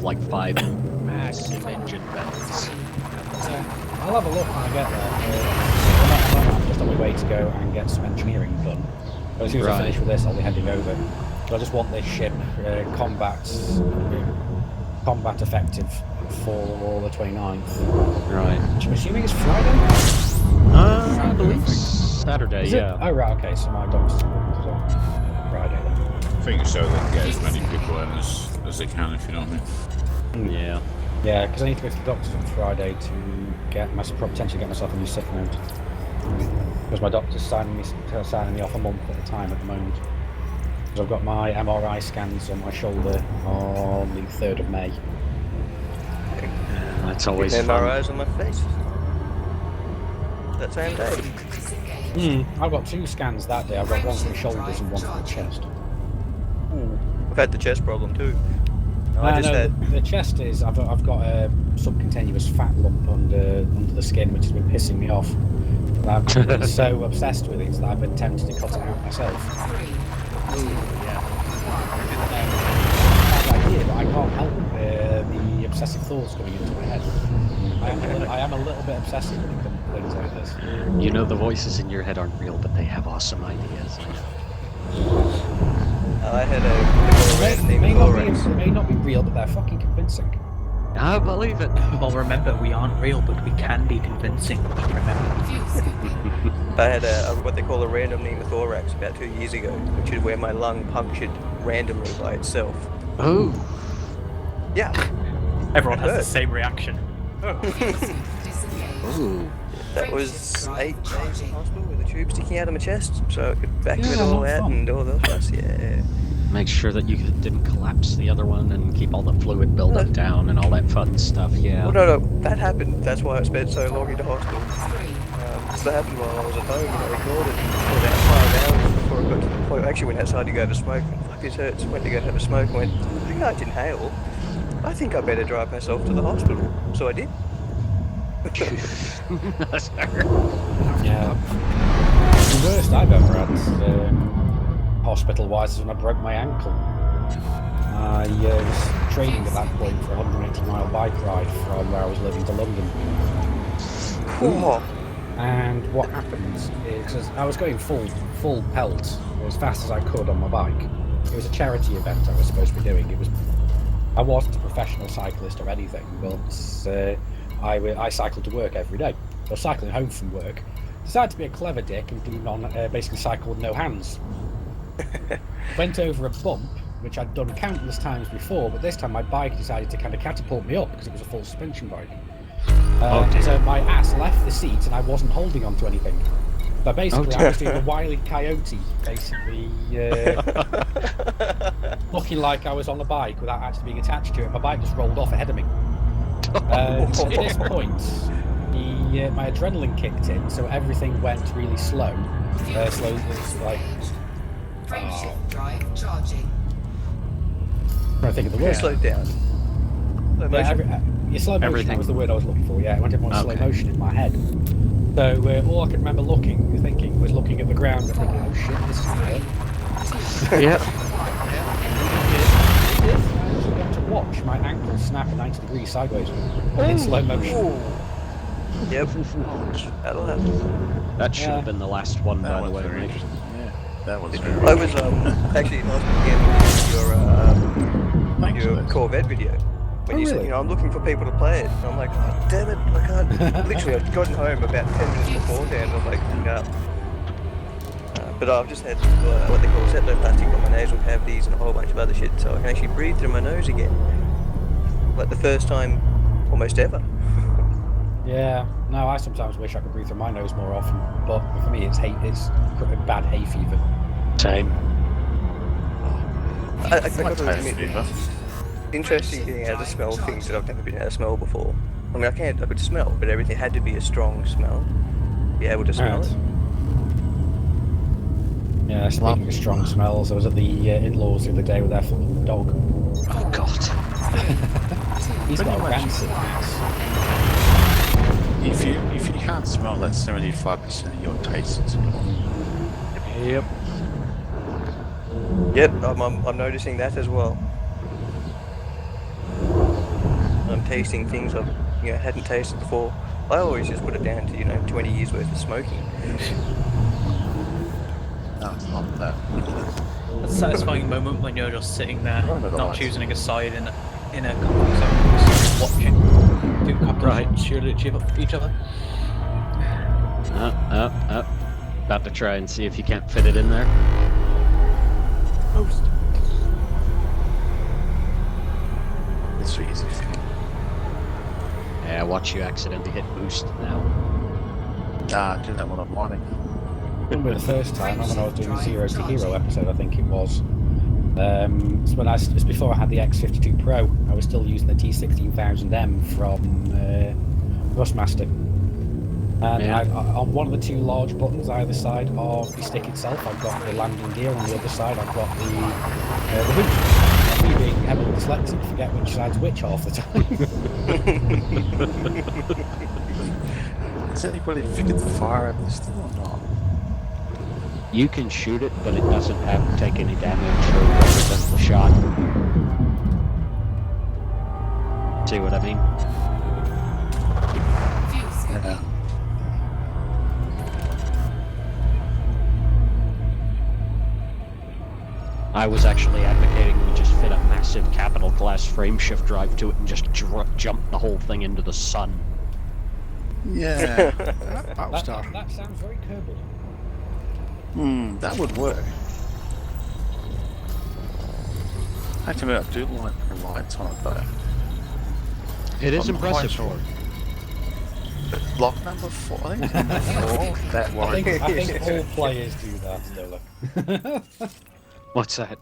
with like 5 massive engine vents. I'll have a look when I get there. I'm just on my way to go and get some engineering done. But as soon as I finish with this, I'll be heading over. But I just want this ship combat effective for the 29th. Right. Which I'm assuming is Friday? I believe Saturday, is yeah. It? Oh, right, okay, so my dog's on Friday then. I think so. They can get as many people in as they can, if you know what I mean. Yeah. Yeah, because I need to go to the doctor's on Friday to potentially get myself a new sick note. Because my doctor's signing me off a month at a time at the moment. Because I've got my MRI scans on my shoulder on the 3rd of May. That's always fun. MRIs on my face. That same day. I've got 2 scans that day. I've got one for the shoulders and one for the chest. I've had the chest problem too. The chest is I've got a subcutaneous fat lump under the skin, which has been pissing me off. And I've been so obsessed with it that I've been tempted to cut it out myself. Idea, but I can't help the obsessive thoughts coming into my head. I am a little bit obsessive when it comes to things like this. You know the voices in your head aren't real, but they have awesome ideas. I had a They may not be real, but they're fucking convincing. I believe it. Well, remember, we aren't real, but we can be convincing. Remember. I had what they call a random pneumothorax about 2 years ago, which is where my lung punctured randomly by itself. Oh. Yeah. Everyone has the same reaction. Ooh. That was 8 days in hospital with a tube sticking out of my chest, so I could vacuum it all not out fun. and all that stuff. Yeah. Make sure that you didn't collapse the other one and keep all the fluid buildup down and all that fun stuff, yeah. Well, no, that happened. That's why I spent so long in the hospital. So that happened while I was at home, and I ignored it for about 5 hours before I got to the point. I actually went outside to go to smoke, and fuck, this hurts. Went to go have a smoke, and went, I can't inhale. I think I better drive myself to the hospital. So I did. Yeah. The worst I've ever had, hospital-wise, is when I broke my ankle. I was training at that point for a 180-mile bike ride from where I was living to London. Oh. And what happened is I was going full pelt as fast as I could on my bike. It was a charity event I was supposed to be doing. I wasn't a professional cyclist or anything, but I cycled to work every day. I was cycling home from work. Decided to be a clever dick and basically cycled no hands. Went over a bump, which I'd done countless times before, but this time my bike decided to kind of catapult me up because it was a full suspension bike. So my ass left the seat and I wasn't holding onto anything. But basically I was doing a Wile E. Coyote, basically looking like I was on a bike without actually being attached to it. My bike just rolled off ahead of me. At this point, my adrenaline kicked in, so everything went really slow. Like... Drive charging. I think of the word. Slow down. Slow motion. Slow motion Everything. was the word I was looking for, yeah. It went in slow motion in my head. So all I could remember thinking was looking at the ground and thinking, oh shit, this is weird. Yep. I got to watch my ankle snap at 90 degrees sideways in slow motion. Yep. That'll happen. That should have been the last one, by the way. very Mike. interesting. Yeah, that was very I was actually in hospital again Thanks for your this. Corvette video. When you said, really? I'm looking for people to play it. And I'm like, oh, damn it, I can't. Literally, I'd gotten home about 10 minutes beforehand. I'm like, no. But I've just had what they call septoplasty on my nasal cavities and a whole bunch of other shit, so I can actually breathe through my nose again. Like the first time almost ever. Yeah, no, I sometimes wish I could breathe through my nose more often, but for me it's bad hay fever. Same. I got to Hay admit, fever. interesting being able to smell things that I've never been able to smell before. I mean, I could smell, but everything had to be a strong smell. Be able to smell Right. it. Yeah, speaking of strong smells, I was at the in-laws the other day with their fucking dog. Oh, God. He's got a much. rancid ass. If you can't smell, that's 75% of your taste. Yep. Yep, I'm noticing that as well. tasting things I hadn't tasted before. I always just put it down to 20 years worth of smoking. No, it's not that. That's a satisfying moment when you're just sitting there, Run it not on. choosing a side in a comfort zone, just watching two couples Right. shoot at each other. About to try and see if you can't fit it in there. Most. It's easy. Yeah, watch you accidentally hit boost now. Do that when I'm mining. Remember the first time when I was doing the Zero to Hero episode, I think it was. It's when it's before I had the X52 Pro. I was still using the T16000M from Rustmaster. And Yeah. on one of the two large buttons either side of the stick itself, I've got the landing gear. On the other side, I've got the boost. Me being heavily dyslexic, forget which side's which half the time. Has anybody figured the fire out this thing or not? You can shoot it, but it doesn't have to take any damage or represent the shot. See what I mean? Yeah. I was actually advocating we just fit a massive capital class frame shift drive to it and just jump the whole thing into the sun. Yeah. that sounds very Kerbal. That would work. Actually, I do like the lights on it though. It is I'm quite impressive. sure. But block number 4, I think it's number 4. That I worries think me. all players do that, Stola. What's that?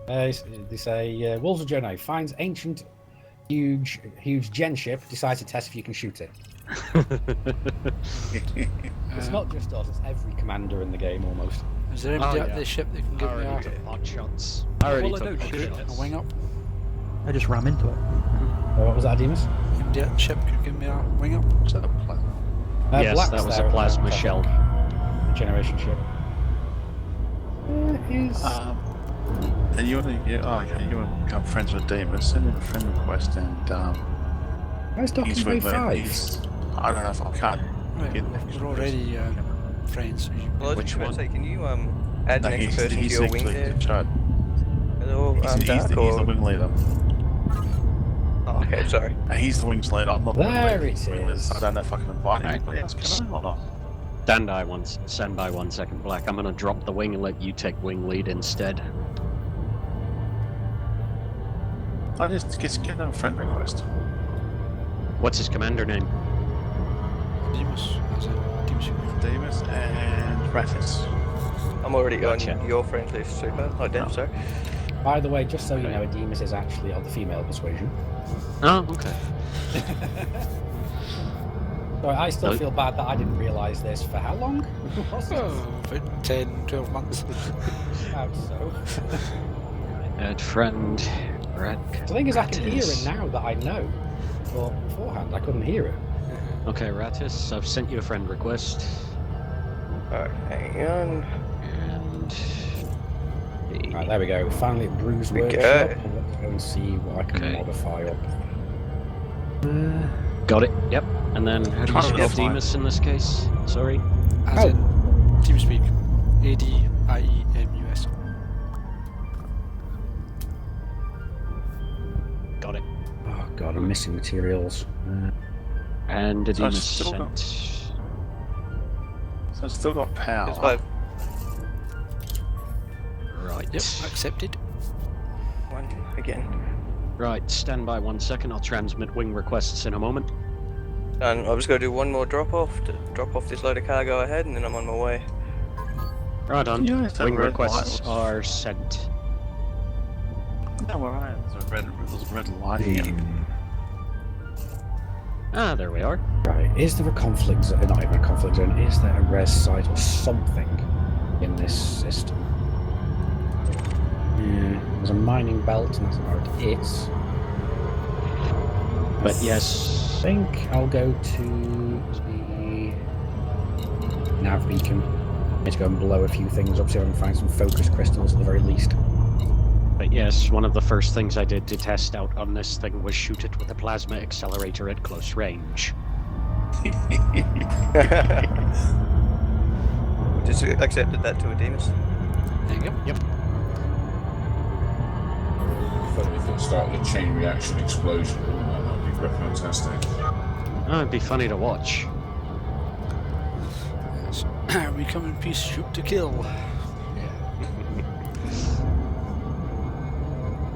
They say, Wolves of Jonai finds ancient, huge gen ship, decides to test if you can shoot it. It's not just us, it's every commander in the game almost. Is there anybody Oh, out yeah. the ship that can I give me already a, took pot shots. I already Well, I took don't pot shoot it. shots. a wing up? I just ram into it. What was that, Demas? Anybody out the ship could give me a wing up? Is that a plan? Yes, Black's that was there a at the plasma moment, I shell. think. The generation ship. And you want to, you want to become friends with Demas, send him a friend request and Where's Docking he's Bay with me. 5? I don't know if I can. Right, Get- we're already friends. So you, Well, I was Which just about to one? say, can you add No, an extra person to he's your wing actually there? in charge. Hello, He's Dark, the or... wing leader. Oh, okay, sorry. He's the wings leader. I'm not the wing There leader. it He's the wing leader, is. so I don't know if I can invite anybody else. Can I or not? Stand by 1 second, Black. I'm gonna drop the wing and let you take wing lead instead. I just get a friend request. What's his commander name? Demas, as a Demas. Demas and Rathis. I'm already Gotcha. on your friends list, super. Oh, damn, sorry. By the way, just so you know, Demas is actually of the female persuasion. Oh, okay. So I still No. feel bad that I didn't realise this for how long? Was it? About 10, 12 months. About so. Add friend. Rat. The thing is, I can hear Ratis. it now that I know. But beforehand, I couldn't hear it. Okay, Ratis, I've sent you a friend request. Alright, hang on. And. Right, there we go. Finally, Brews We Workshop. go. And let's go and see what I can Okay. modify up. Got it, yep. And then how do you Try to spell define. Demas in this case? Sorry. As in TeamSpeak. ADIEMUS. Got it. Oh god, I'm missing materials. And So it's Demas still sent. So it's still got power. It's 5. Right. Yep, accepted. 1 again. Right, stand by 1 second. I'll transmit wing requests in a moment. And I've just got to do one more drop off to drop off this load of cargo I had, and then I'm on my way. Right on. You notice that Wing red requests light? are sent. No, we're right. There's a red lighting in. Ah, there we are. Right, is there a conflict zone? Not even a conflict zone. Is there a res site or something in this system? Yeah, there's a mining belt, and that's about it. But yes. I think I'll go to the nav beacon. Need to go and blow a few things up, see if I can find some focus crystals at the very least. But Yes, one of the first things I did to test out on this thing was shoot it with a plasma accelerator at close range. Just accepted that to a Demas. There you go. Yep. Funny if it started a chain reaction explosion, that would be quite fantastic. Oh, it'd be funny to watch. Yes. We come in peace, shoot to kill.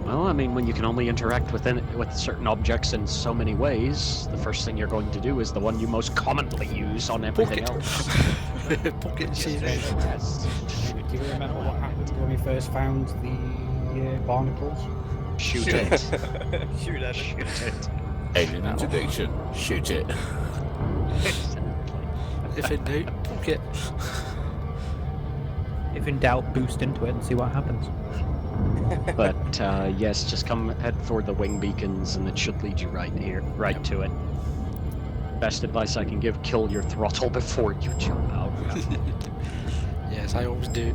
Well, I mean, when you can only interact with certain objects in so many ways, the first thing you're going to do is the one you most commonly use on everything Poke it. else. Poke it and save it. Yes. Do you remember what happened when we first found the barnacles? Shoot it. Shoot at it. Shoot it. Alien interdiction. Shoot it. If in doubt, poke it. If in doubt, boost into it and see what happens. But yes, just come head for the wing beacons, and it should lead you right to it. Best advice I can give: kill your throttle before you jump out. Yes, I always do.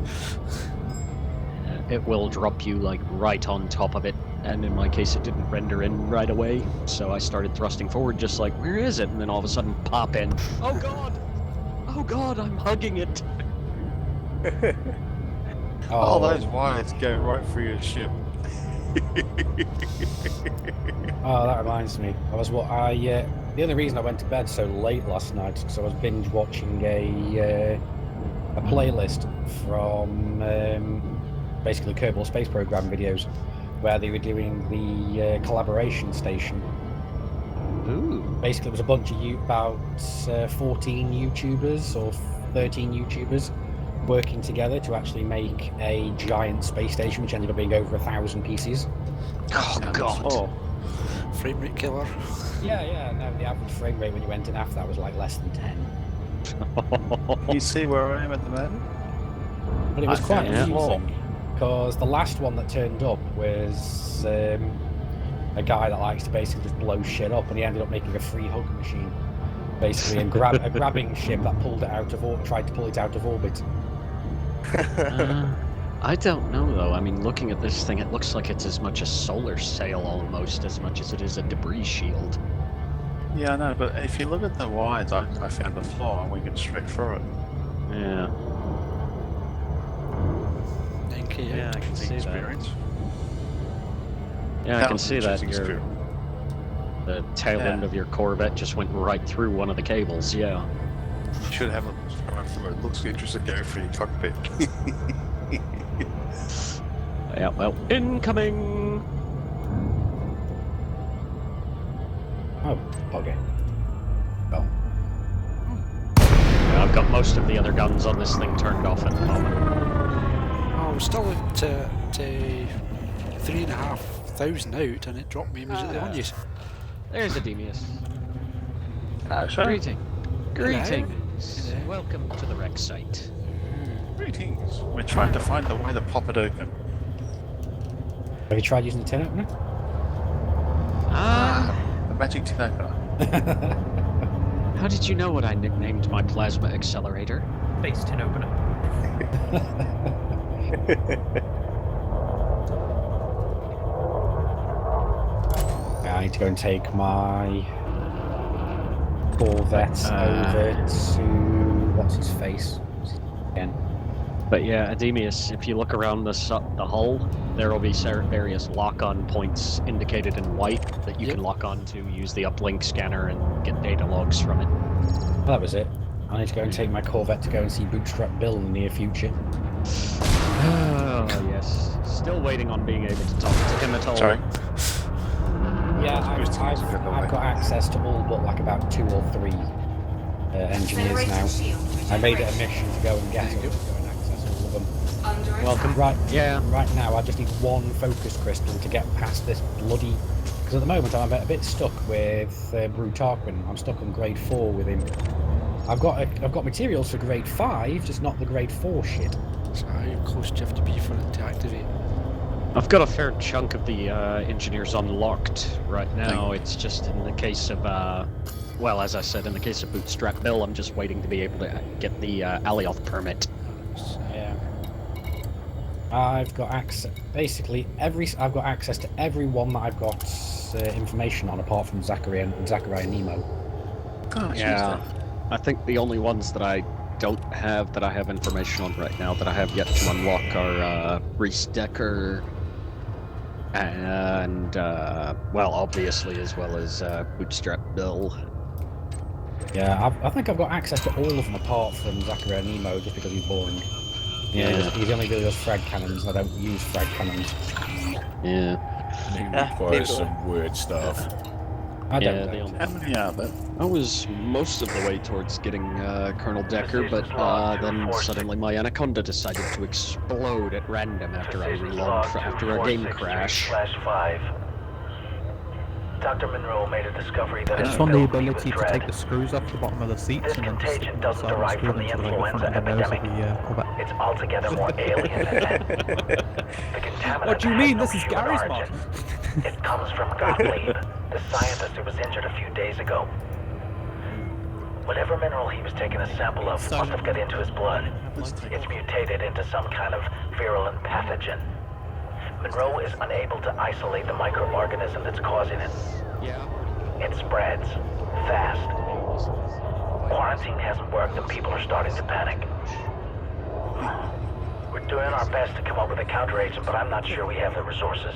It will drop you like right on top of it, and in my case, it didn't render in right away. So I started thrusting forward, just like, where is it? And then all of a sudden, pop in. Oh god! Oh god! I'm hugging it. Oh, those wires go right through your ship. Oh, that reminds me. The only reason I went to bed so late last night is because I was binge watching a playlist from basically Kerbal Space Program videos, where they were doing the collaboration station. Ooh. Basically, it was a bunch of about 14 YouTubers or 13 YouTubers working together to actually make a giant space station, which ended up being over 1,000 pieces. Oh god. Oh, Frame rate killer. Yeah. No, the average frame rate when you went in after that was like less than 10. you see where I am at the moment? But it was I quite think, yeah. amusing because the last one that turned up was a guy that likes to basically just blow shit up, and he ended up making a free hug machine, basically, and a grabbing ship that pulled it out of tried to pull it out of orbit. I don't know though. I mean, looking at this thing, it looks like it's as much a solar sail almost as much as it is a debris shield. Yeah, I know, but if you look at the wires, I found the flaw and we can straight through it. Yeah. 9K Yeah, out. I can see that. Experience. Yeah, I can see that. Experience. The tail end of your Corvette just went right through one of the cables. Yeah. You should have a drive through it. Looks interesting to go for your cockpit. Yeah. Well, incoming. Oh, okay. Well, Yeah, I've got most of the other guns on this thing turned off at the moment. Oh, we're still at 3,500 out, and it dropped me immediately on you. There's Ademius. No, sir. Greetings. Hello. Welcome to the wreck site. Greetings. We're trying to find a way to pop it open. have you tried using the tin opener? The magic tin opener. How did you know what I nicknamed my plasma accelerator? Base tin opener. I need to go and take my Corvette over to what's his face again. But yeah, Ademius, if you look around the hull, there will be various lock-on points indicated in white that you can lock on to, use the uplink scanner, and get data logs from it. Well, that was it. I need to go and take my Corvette to go and see Bootstrap Bill in the near future. Oh, yes. Still waiting on being able to talk to him at all. Sorry. Yeah, I've got access to all but like about 2 or 3 engineers now. I made it a mission to go and get them, to go and access all of them. Welcome. Right, Yeah. right now I just need one focus crystal to get past this bloody... Because at the moment I'm a bit stuck with Brew Tarquin. I'm stuck on grade 4 with him. I've got materials for grade 5, just not the grade 4 shit. So how close do you have to be for it to activate? I've got a fair chunk of the engineers unlocked right now. It's just in the case of, well, as I said, in the case of Bootstrap Bill, I'm just waiting to be able to get the Alioth permit. Yeah. I've got access. Basically, I've got access to everyone that I've got information on, apart from Zachary and Nemo. Oh, Yeah. I think the only ones that I don't have that I have information on right now that I have yet to unlock are Reese Decker and well, obviously, as well as Bootstrap Bill. Yeah, I think I've got access to all of them apart from Zachary and Nemo, just because he's boring. Yeah. He's only really does frag cannons, and I don't use frag cannons. Yeah. And he Ah, requires Nico. some weird stuff. I don't Yeah, know. the only- How many are there? I was most of the way towards getting Colonel Decker, but then suddenly my Anaconda decided to explode at random after I reloaded after a game crash. /5. Dr. Monroe made a discovery that It's has on the filled me with ability to dread. take the screws off the bottom of the seats This and then just stick contagion them doesn't inside and derive screw from them the to the influenza front of the nose of epidemic. the Corvette. It's altogether more alien than that. The contaminant What do you has mean? no This is human Gary's origin. It comes from Gottlieb, the scientist who was injured a few days ago. Whatever mineral he was taking a sample of must have got into his blood. It's mutated into some kind of virulent pathogen. Monroe is unable to isolate the microorganism that's causing it. Yeah. It spreads fast. Quarantine hasn't worked and people are starting to panic. We're doing our best to come up with a counteragent, but I'm not sure we have the resources.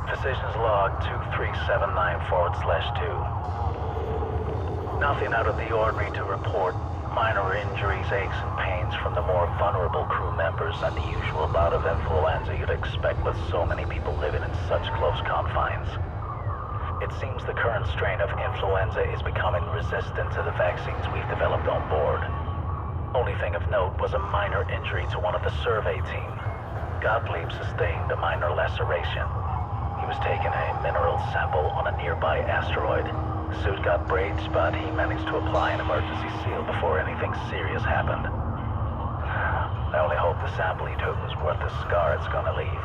Decisions log 2379/2. Nothing out of the ordinary to report. Minor injuries, aches, and pains. vaccines from the more vulnerable crew members and the usual bout of influenza you'd expect with so many people living in such close confines. It seems the current strain of influenza is becoming resistant to the vaccines we've developed on board. Only thing of note was a minor injury to one of the survey team. Gottlieb sustained a minor laceration. He was taking a mineral sample on a nearby asteroid. The suit got breached, but he managed to apply an emergency seal before anything serious happened. I only hope the sample he took was worth the scar it's gonna leave.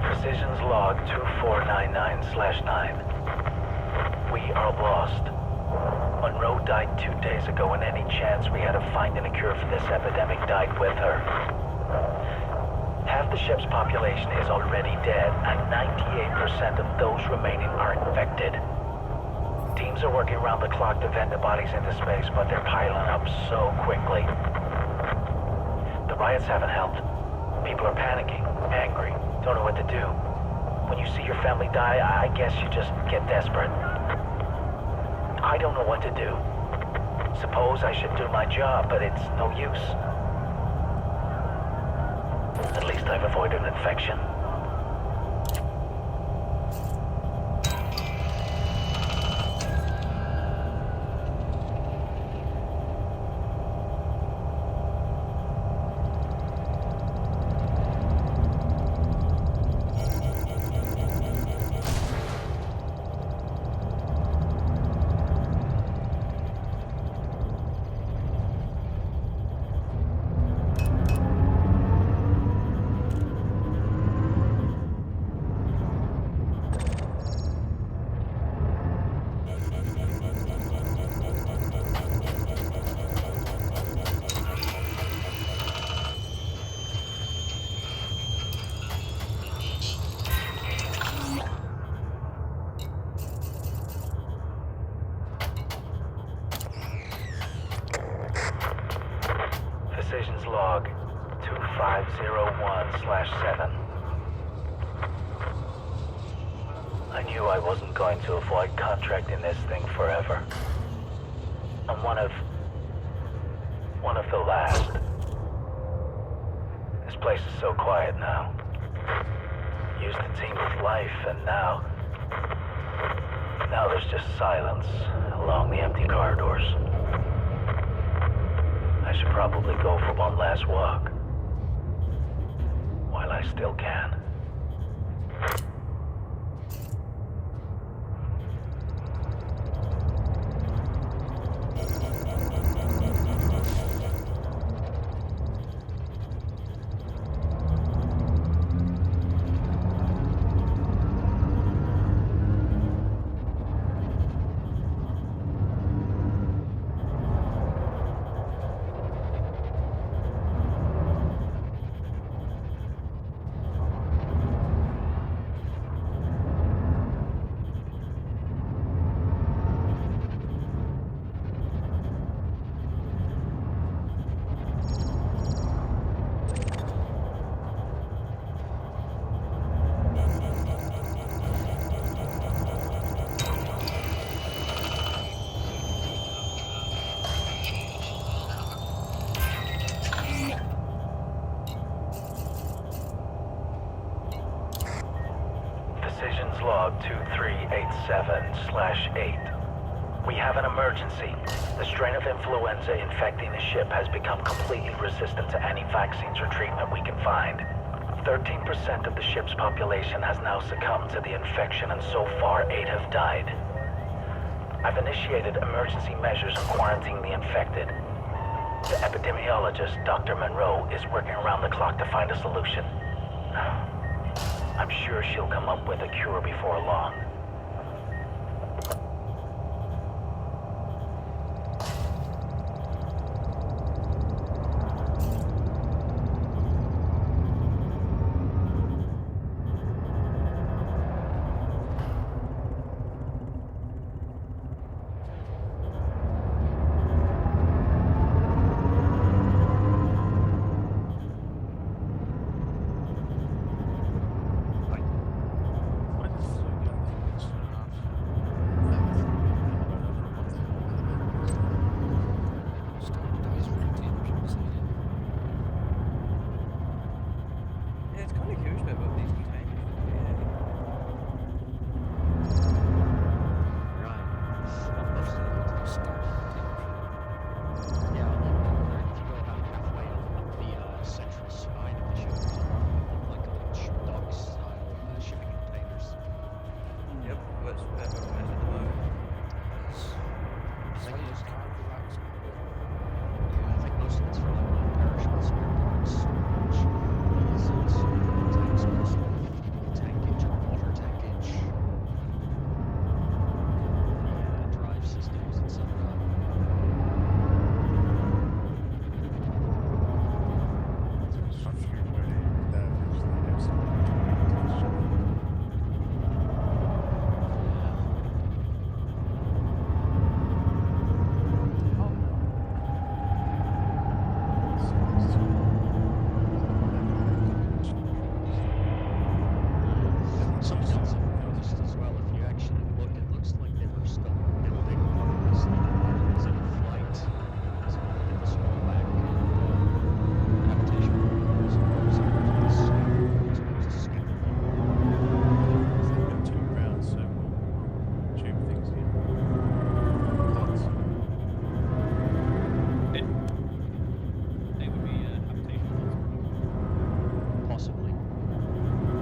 Precisions log 2499/9. We are lost. Monroe died 2 days ago, and any chance we had of finding a cure for this epidemic died with her. Half the ship's population is already dead, and 98% of those remaining are infected. Teams are working around the clock to vent the bodies into space, but they're piling up so quickly. The riots haven't helped. People are panicking, angry, don't know what to do. When you see your family die, I guess you just get desperate. I don't know what to do. Suppose I should do my job, but it's no use. At least I've avoided an infection. Decisions log 2501/7. I knew I wasn't going to avoid contracting this thing forever. I'm one of the last. This place is so quiet now. Used to teem with life, and now there's just silence along the empty corridors. I should probably go for one last walk. While I still can. log 2387/8. We have an emergency. The strain of influenza infecting the ship has become completely resistant to any vaccines or treatment we can find. 13% of the ship's population has now succumbed to the infection, and so far 8 have died. I've initiated emergency measures and quarantined the infected. The epidemiologist, Dr. Monroe, is working around the clock to find a solution. I'm sure she'll come up with a cure before long. Yeah, it's kind of curious about these containers. Yeah, if you go about halfway up the central spine of the ship, there's like a dock-style shipping containers. Yep, that's what it is at the moment. I think most of it's for like non-perishable spare parts, which is tanks, most tankage or water tankage, the drive systems, etc. Something else I've noticed as well, if you actually look, it looks like they were still building on this thing while it was in flight. Because if you look at the small back and habitation windows, of course, it's exposed to scaffolding. Two round circle tube things here. Pods. They would be habitation pods. Possibly.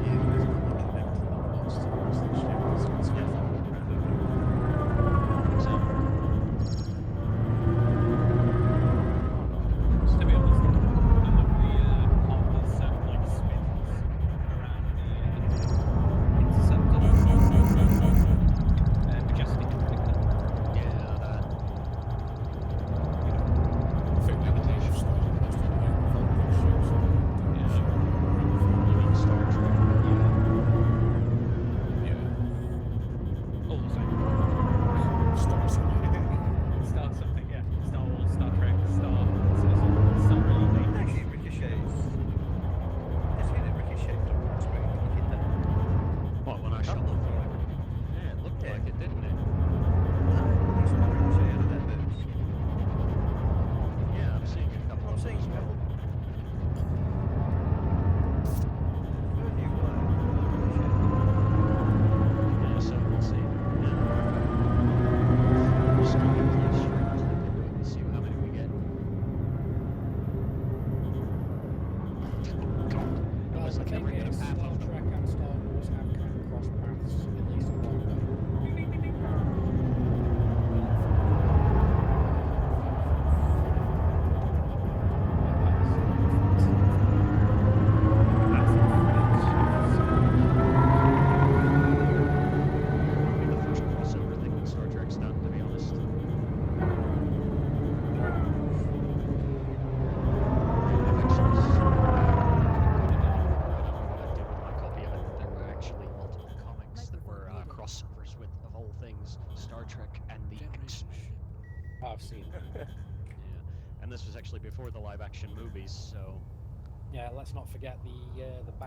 Yeah, there's not much connected to the pods to the rest of the ship. It's scaffolding around it. Exactly. To be honest, none of the harbors have like spins around the interceptor. Majestic in particular. Yeah, that. You mean Star Trek? All the same. Star something, yeah. Star Wars, Star Trek, Star Citizen, Star Elite. Actually, ricochets. It's good at ricochet from the spring. You hit that. What, when I shot them? Yeah, it looked like it, didn't it? It's not ricochet out of that boost. Yeah, I'm seeing a couple I'm of seeing those. a couple. Good you were. Yeah, so we'll see. Yeah. Just keep it close range like they're doing to see how many we get. Oh, God. It was like never gonna Star path of them. Trek and Star Wars have kind of crossed paths at least a while ago. Probably the first crossover thing that Star Trek's done, to be honest. I've actually what I did with my copy of it. There were actually multiple comics that were crossovers with, of all things, Star Trek and the X-Men. I've seen them. Yeah, and this was actually before the live-action movies, so Yeah, let's not forget the back.